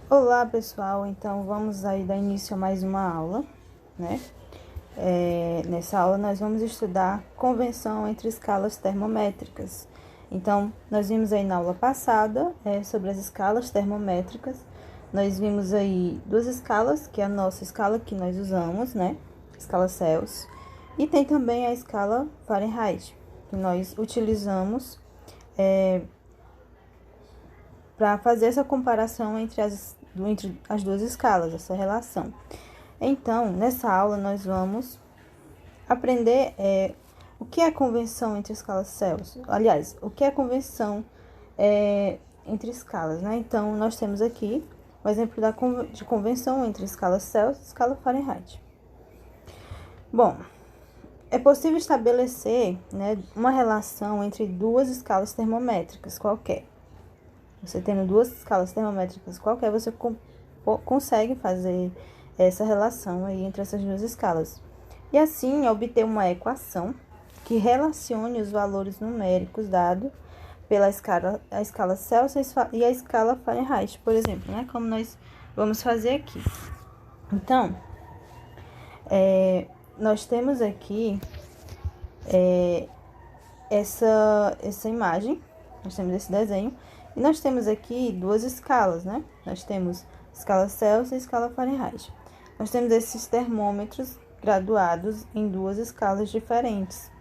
Olá pessoal, então vamos aí dar início a mais uma aula, né? Nessa aula nós vamos estudar convenção entre escalas termométricas. Então, nós vimos aí na aula passada sobre as escalas termométricas. Nós vimos aí duas escalas, que é a nossa escala que nós usamos, né? Escala Celsius. E tem também a escala Fahrenheit, que nós utilizamos para fazer essa comparação entre as duas escalas, essa relação. Então, nessa aula, nós vamos aprender o que é a convenção entre escalas Celsius. Aliás, o que é a convenção entre escalas, né? Então, nós temos aqui o exemplo de convenção entre escala Celsius e escala Fahrenheit. Bom, é possível estabelecer, né, uma relação entre duas escalas termométricas qualquer. Você tendo duas escalas termométricas qualquer, você consegue fazer essa relação aí entre essas duas escalas. E assim, obter uma equação que relacione os valores numéricos dados pela a escala Celsius e a escala Fahrenheit, por exemplo, né? Como nós vamos fazer aqui. Então, nós temos aqui essa imagem, nós temos esse desenho, e nós temos aqui duas escalas, né? Nós temos escala Celsius e escala Fahrenheit. Nós temos esses termômetros graduados em duas escalas diferentes.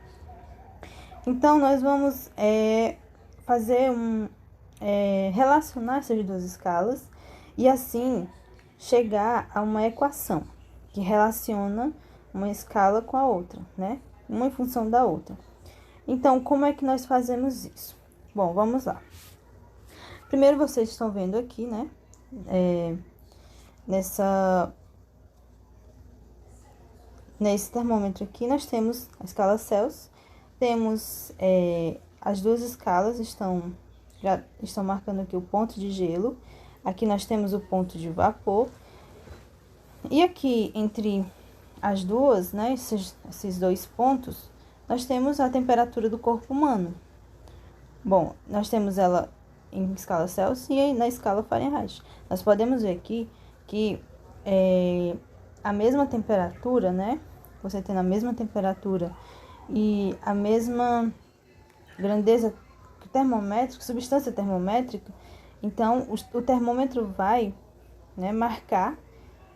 Então, nós vamos fazer relacionar essas duas escalas e assim chegar a uma equação que relaciona uma escala com a outra, né? Uma em função da outra. Então, como é que nós fazemos isso? Bom, vamos lá. Primeiro, vocês estão vendo aqui, né? Nesse termômetro aqui, nós temos a escala Celsius, temos as duas escalas, já estão marcando aqui o ponto de gelo, aqui nós temos o ponto de vapor, e aqui entre as duas, né, esses dois pontos, nós temos a temperatura do corpo humano. Bom, nós temos ela em escala Celsius e na escala Fahrenheit. Nós podemos ver aqui que a mesma temperatura, né? Você tendo a mesma temperatura e a mesma grandeza termométrica, substância termométrica, então o termômetro vai, né, marcar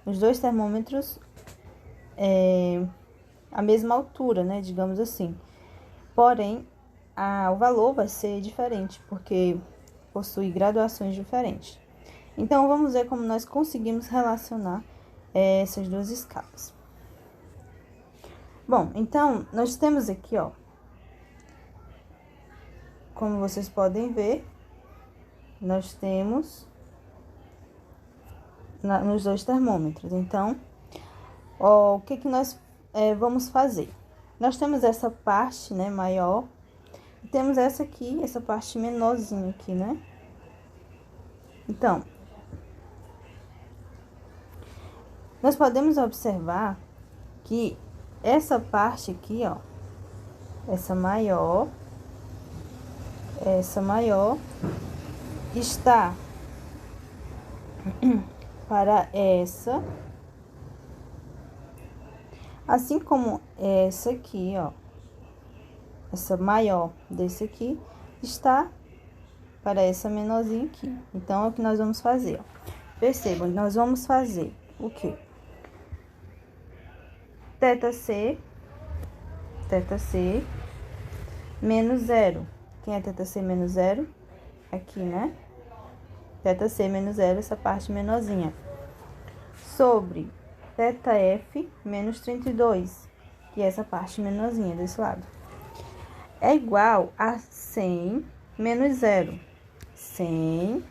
os dois termômetros a mesma altura, né? Digamos assim. Porém, o valor vai ser diferente, porque possui graduações diferentes. Então, vamos ver como nós conseguimos relacionar essas duas escalas. Bom, então, nós temos aqui, ó, como vocês podem ver, nós temos nos dois termômetros. Então, o que nós vamos fazer? Nós temos essa parte, né, maior, e temos essa aqui, essa parte menorzinha aqui, né? Então, nós podemos observar que essa parte aqui, ó, essa maior está para essa, assim como essa aqui, ó, essa maior desse aqui está para essa menorzinha aqui. Então, é o que nós vamos fazer, ó. Percebam, nós vamos fazer o quê? Θc menos zero. Quem é θc menos zero? Aqui, né? θc menos zero, essa parte menorzinha. Sobre θf menos 32, que é essa parte menorzinha desse lado. É igual a 100 menos zero. 100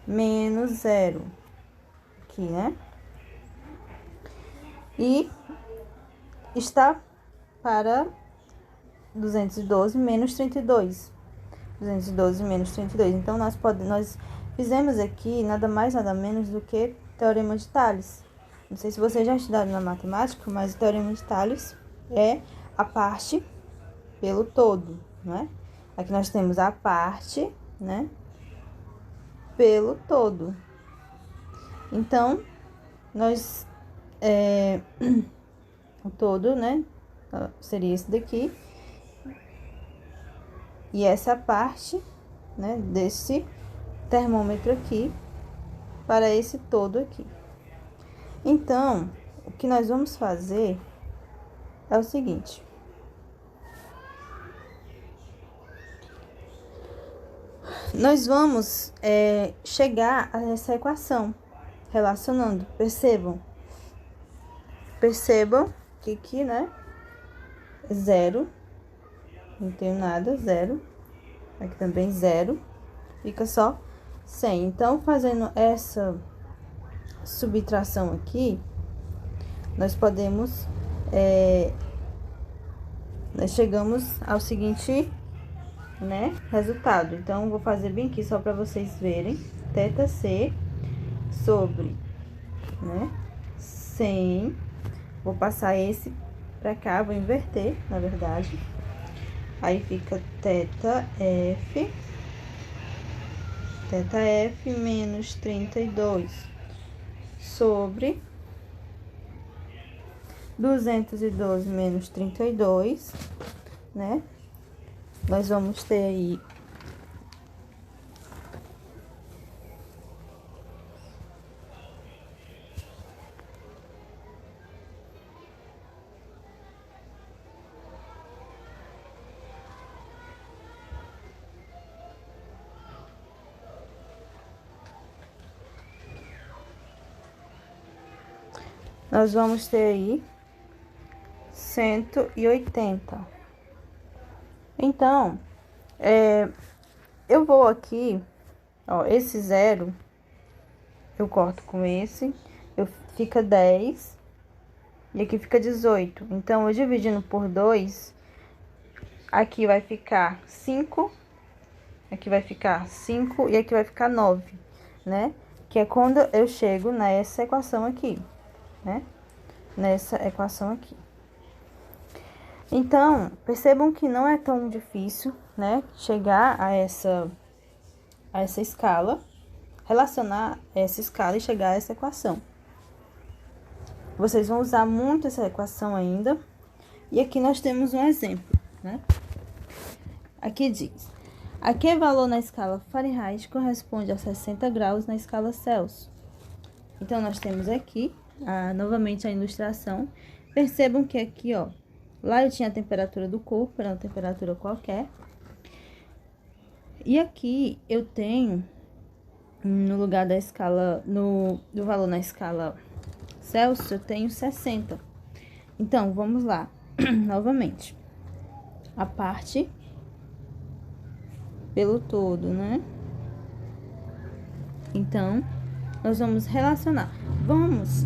menos zero. Aqui, né? E está para 212 menos 32. 212 menos 32. Então, nós fizemos aqui nada mais, nada menos do que Teorema de Tales. Não sei se vocês já estudaram na matemática, mas o Teorema de Tales é a parte pelo todo, né? Aqui nós temos a parte, né, pelo todo. Então, nós, o todo, né, seria esse daqui. E essa parte, né, desse termômetro aqui, para esse todo aqui. Então, o que nós vamos fazer é o seguinte. Nós vamos chegar a essa equação, relacionando, percebam que aqui, né, zero, não tenho nada, zero, aqui também zero, fica só 100. Então, fazendo essa subtração aqui, nós podemos, nós chegamos ao seguinte, né, resultado. Então, vou fazer bem aqui só para vocês verem. θc sobre, né, 100. Vou passar esse para cá, vou inverter, na verdade. Aí fica θf menos 32 sobre 212 menos 32, né? Nós vamos ter aí nós vamos ter aí 180. Então, eu vou aqui, ó, esse zero, eu corto com esse, fica 10, e aqui fica 18. Então, eu dividindo por 2, aqui vai ficar 5, aqui vai ficar 5 e aqui vai ficar 9, né? Que é quando eu chego nessa equação aqui, né? Nessa equação aqui. Então, percebam que não é tão difícil, né, chegar a essa escala, relacionar essa escala e chegar a essa equação. Vocês vão usar muito essa equação ainda. E aqui nós temos um exemplo, né? Aqui diz: a que valor na escala Fahrenheit corresponde a 60 graus na escala Celsius? Então, nós temos aqui, novamente, a ilustração. Percebam que aqui, ó, lá eu tinha a temperatura do corpo, era uma temperatura qualquer. E aqui eu tenho, no lugar da escala, do valor na escala Celsius, eu tenho 60. Então, vamos lá, novamente. A parte pelo todo, né? Então, nós vamos relacionar. Vamos,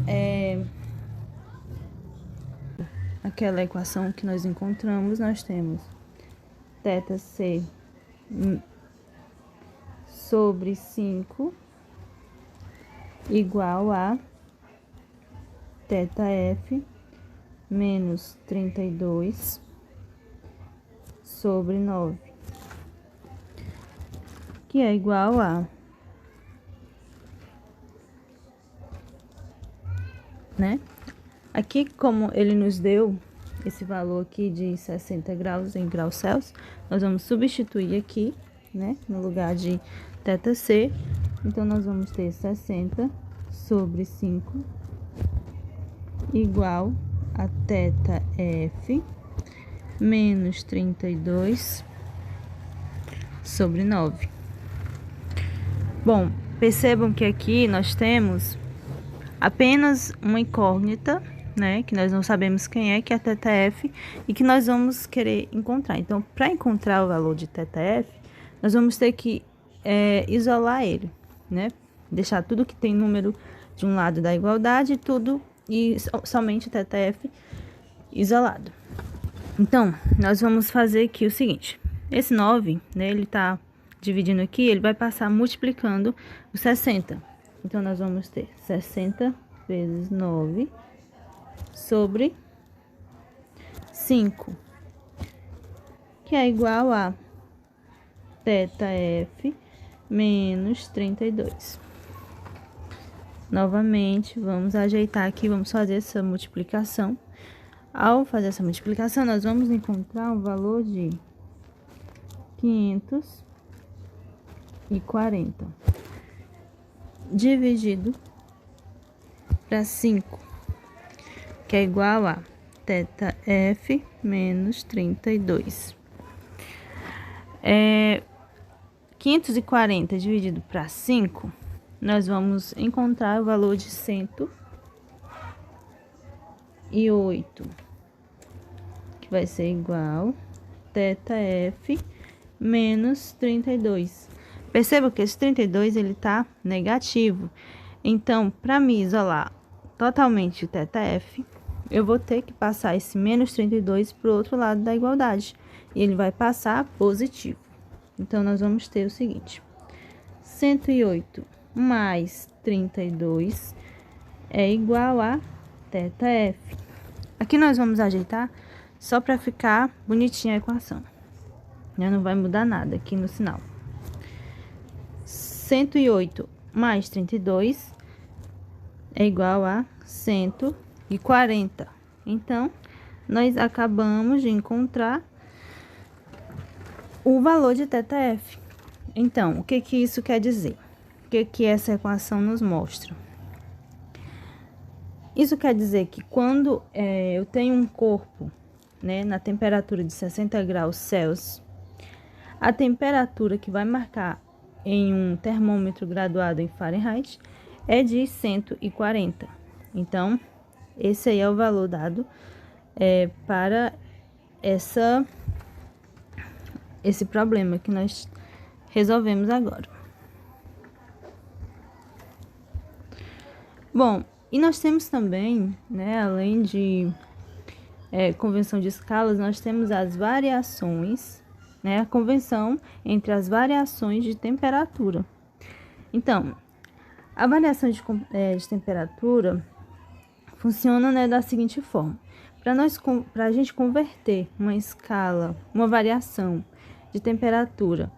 aquela equação que nós encontramos, nós temos θc sobre 5 igual a θf menos 32 sobre 9, que é igual a, né? Aqui, como ele nos deu esse valor aqui de 60 graus em graus Celsius, nós vamos substituir aqui, né, no lugar de θc. Então, nós vamos ter 60 sobre 5 igual a θf menos 32 sobre 9. Bom, percebam que aqui nós temos apenas uma incógnita, né, que nós não sabemos quem é, que é a θf, e que nós vamos querer encontrar. Então, para encontrar o valor de θf, nós vamos ter que isolar ele, né, deixar tudo que tem número de um lado da igualdade, tudo, e somente θf isolado. Então, nós vamos fazer aqui o seguinte: esse 9, né, ele tá dividindo aqui, ele vai passar multiplicando o 60. Então, nós vamos ter 60 vezes 9 sobre 5, que é igual a θf menos 32. Novamente, vamos ajeitar aqui, vamos fazer essa multiplicação. Ao fazer essa multiplicação, nós vamos encontrar o valor de 540 dividido para 5, que é igual a θf menos 32. 540 dividido para 5, nós vamos encontrar o valor de 108, que vai ser igual θf menos 32. Perceba que esse 32 ele tá negativo. Então, para me isolar totalmente o θf, eu vou ter que passar esse menos 32 para o outro lado da igualdade. E ele vai passar positivo. Então, nós vamos ter o seguinte: 108 mais 32 é igual a θf. Aqui nós vamos ajeitar só para ficar bonitinha a equação. Não vai mudar nada aqui no sinal. 108 mais 32 é igual a 140. Então, nós acabamos de encontrar o valor de θf. Então, o que que isso quer dizer? O que que essa equação nos mostra? Isso quer dizer que quando eu tenho um corpo, né, na temperatura de 60 graus Celsius, a temperatura que vai marcar em um termômetro graduado em Fahrenheit é de 140. Então, esse aí é o valor dado para esse problema que nós resolvemos agora. Bom, e nós temos também, né, além de convenção de escalas, nós temos as variações, né, a convenção entre as variações de temperatura. Então, a variação de temperatura funciona, né, da seguinte forma: para a gente converter uma escala, uma variação de temperatura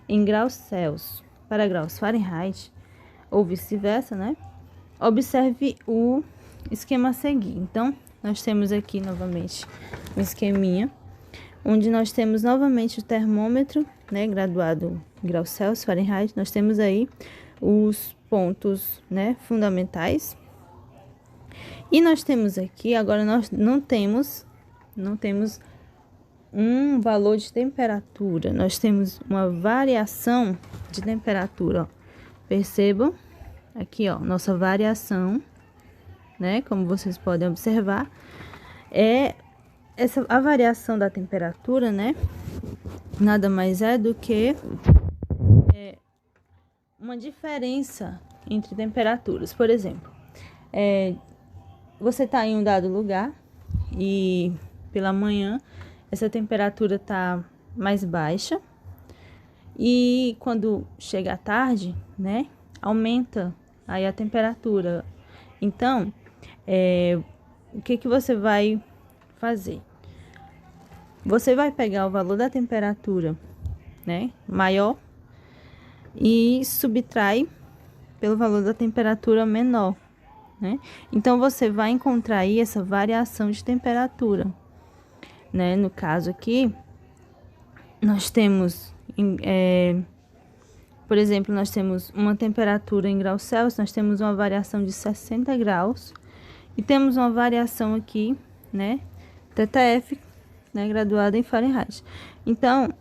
em graus Celsius para graus Fahrenheit, ou vice-versa, né? Observe o esquema a seguir. Então, nós temos aqui novamente um esqueminha, onde nós temos novamente o termômetro, né, graduado em graus Celsius, Fahrenheit. Nós temos aí os pontos, né, fundamentais. E nós temos aqui, agora nós não temos um valor de temperatura, nós temos uma variação de temperatura, ó. Percebam aqui, ó, nossa variação, né, como vocês podem observar, a variação da temperatura, né, nada mais é do que uma diferença entre temperaturas. Por exemplo, você está em um dado lugar e pela manhã essa temperatura está mais baixa, e quando chega à tarde, né, aumenta aí a temperatura. Então, o que que você vai fazer? Você vai pegar o valor da temperatura, né, maior, e subtrai pelo valor da temperatura menor, né? Então, você vai encontrar aí essa variação de temperatura, né? No caso aqui, nós temos, por exemplo, nós temos uma temperatura em graus Celsius, nós temos uma variação de 60 graus, e temos uma variação aqui, né, θf, né, graduada em Fahrenheit. Então,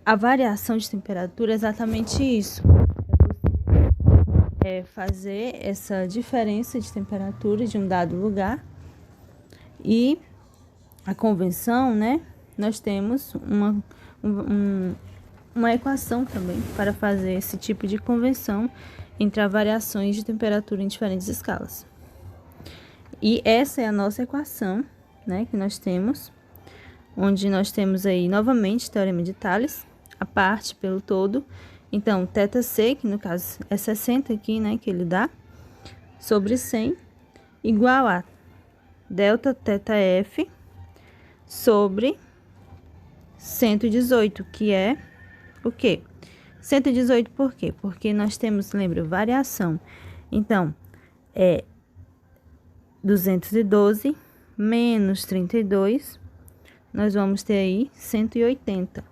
a variação de temperatura é exatamente isso. Fazer essa diferença de temperatura de um dado lugar. E a convenção, né, nós temos uma equação também para fazer esse tipo de convenção entre as variações de temperatura em diferentes escalas. E essa é a nossa equação, né, que nós temos, onde nós temos aí novamente teorema de Thales, a parte pelo todo. Então, θc, que no caso é 60 aqui, né, que ele dá, sobre 100, igual a delta θf sobre 118, que é o quê? 118 por quê? Porque nós temos, lembra, variação. Então, é 212 menos 32, nós vamos ter aí 180.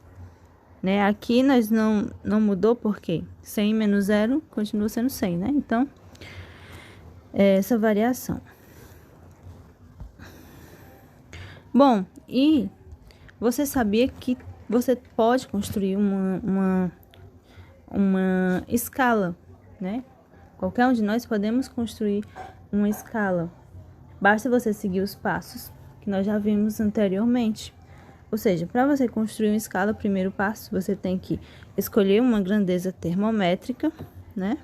Né? Aqui nós não mudou porque 100 menos 0 continua sendo 100, né? Então, é essa variação. Bom, e você sabia que você pode construir uma escala, né? Qualquer um de nós podemos construir uma escala. Basta você seguir os passos que nós já vimos anteriormente. Ou seja, para você construir uma escala, o primeiro passo, você tem que escolher uma grandeza termométrica, né?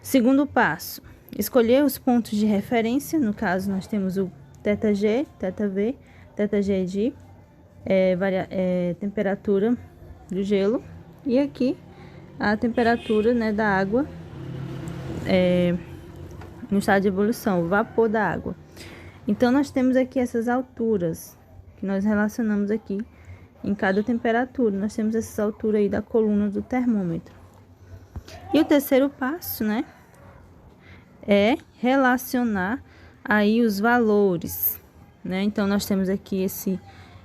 Segundo passo, escolher os pontos de referência. No caso, nós temos o θg, θv, θg de temperatura do gelo. E aqui, a temperatura, né, da água no estado de ebulição, o vapor da água. Então, nós temos aqui essas alturas que nós relacionamos aqui em cada temperatura. Nós temos essas alturas aí da coluna do termômetro. E o terceiro passo, né, é relacionar aí os valores, né? Então, nós temos aqui esse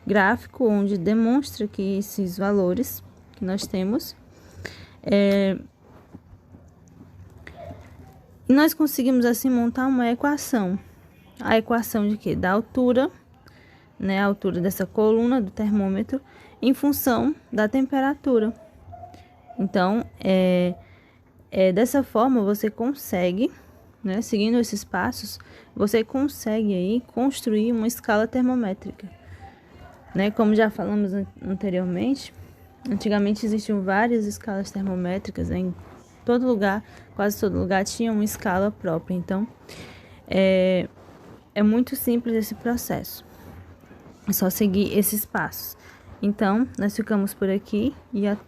gráfico onde demonstra que esses valores que nós temos, nós conseguimos assim montar uma equação. A equação de quê? Da altura, né? A altura dessa coluna do termômetro em função da temperatura. Então, dessa forma você consegue, né? Seguindo esses passos, você consegue aí construir uma escala termométrica, né? Como já falamos anteriormente, antigamente existiam várias escalas termométricas, né? Em todo lugar, quase todo lugar tinha uma escala própria. Então, é muito simples esse processo. É só seguir esses passos. Então, nós ficamos por aqui e até.